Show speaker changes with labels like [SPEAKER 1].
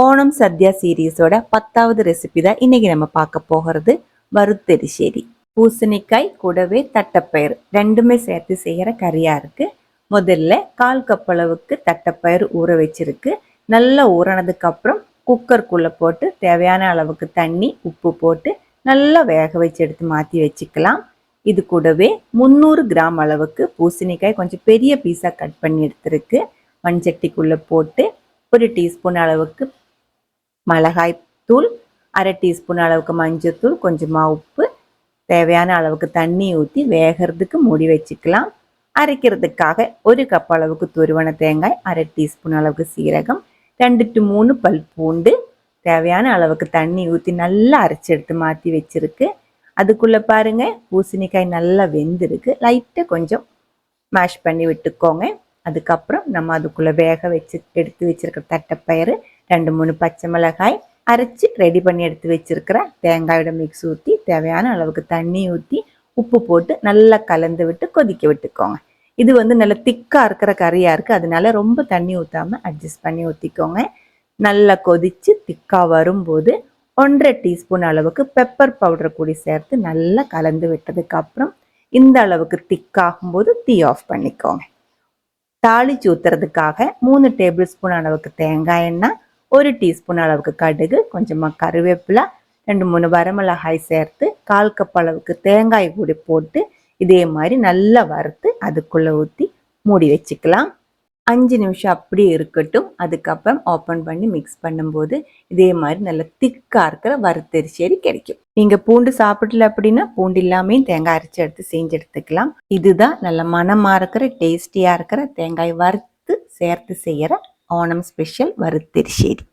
[SPEAKER 1] ஓணம் சத்யா சீரீஸோட 10வது ரெசிபி தான் இன்னைக்கு நம்ம பார்க்க போகிறது வறுத்தெரிசேரி. பூசணிக்காய் கூடவே தட்டைப்பயிறு ரெண்டுமே சேர்த்து செய்கிற கறியா இருக்கு. முதல்ல 1/4 கப் அளவுக்கு தட்டைப்பயிறு ஊற வச்சிருக்கு. நல்லா ஊறினதுக்கு அப்புறம் குக்கருக்குள்ள போட்டு தேவையான அளவுக்கு தண்ணி உப்பு போட்டு நல்லா வேக வச்சு எடுத்து மாற்றி வச்சுக்கலாம். இது கூடவே 300 கிராம் அளவுக்கு பூசணிக்காய் கொஞ்சம் பெரிய பீஸாக கட் பண்ணி எடுத்துருக்கு. மண்சட்டிக்குள்ளே போட்டு 1 டீஸ்பூன் அளவுக்கு மிளகாய் தூள், 1/2 டீஸ்பூன் அளவுக்கு மஞ்சத்தூள், கொஞ்சமாக உப்பு, தேவையான அளவுக்கு தண்ணி ஊற்றி வேகிறதுக்கு மூடி வச்சுக்கலாம். அரைக்கிறதுக்காக 1 கப் அளவுக்கு துருவன தேங்காய், 1/2 டீஸ்பூன் அளவுக்கு சீரகம், 2 to 3 பல் பூண்டு, தேவையான அளவுக்கு தண்ணி ஊற்றி நல்லா அரைச்சி எடுத்து மாற்றி வச்சிருக்கு. அதுக்குள்ளே பாருங்க பூசணிக்காய் நல்லா வெந்திருக்கு. லைட்டாக கொஞ்சம் மேஷ் பண்ணி விட்டுக்கோங்க. அதுக்கப்புறம் நம்ம அதுக்குள்ளே வேக வச்சு எடுத்து வச்சிருக்கிற தட்டைப்பயிறு, 2-3 பச்சை மிளகாய், அரைச்சி ரெடி பண்ணி எடுத்து வச்சிருக்கிற தேங்காயோட மிக்ஸ் ஊற்றி தேவையான அளவுக்கு தண்ணி ஊற்றி உப்பு போட்டு நல்லா கலந்து விட்டு கொதிக்க விட்டுக்கோங்க. இது நல்ல திக்காக இருக்கிற கறியாக இருக்குது, அதனால ரொம்ப தண்ணி ஊற்றாமல் அட்ஜஸ்ட் பண்ணி ஊற்றிக்கோங்க. நல்லா கொதித்து திக்காக வரும்போது 1/2 டீஸ்பூன் அளவுக்கு பெப்பர் பவுடர் கூடி சேர்த்து நல்லா கலந்து விட்டதுக்கப்புறம் இந்த அளவுக்கு திக்காகும்போது தீ ஆஃப் பண்ணிக்கோங்க. தாளிச்சு ஊற்றுறதுக்காக 3 டேபிள் ஸ்பூன் அளவுக்கு தேங்காய் எண்ணெய், 1 டீஸ்பூன் அளவுக்கு கடுகு, கொஞ்சமாக கருவேப்பிலை, 2-3 வரமிளகாய் சேர்த்து 1/4 கப் அளவுக்கு தேங்காய் கூடி போட்டு இதே மாதிரி நல்லா வறுத்து அதுக்குள்ளே ஊற்றி மூடி வச்சுக்கலாம். 5 நிமிஷம் அப்படியே இருக்கட்டும். அதுக்கப்புறம் ஓப்பன் பண்ணி மிக்ஸ் பண்ணும்போது இதே மாதிரி நல்ல திக்காக இருக்கிற வறுத்தெரிசேரி கிடைக்கும். நீங்கள் பூண்டு சாப்பிடல அப்படின்னா பூண்டு இல்லாமையும் தேங்காய் அரைச்சி எடுத்து செஞ்சு எடுத்துக்கலாம். இதுதான் நல்ல மனமாக இருக்கிற டேஸ்டியாக இருக்கிற தேங்காய் வறுத்து சேர்த்து செய்கிற ஓணம் ஸ்பெஷல் வறுத்தெரிசேரி.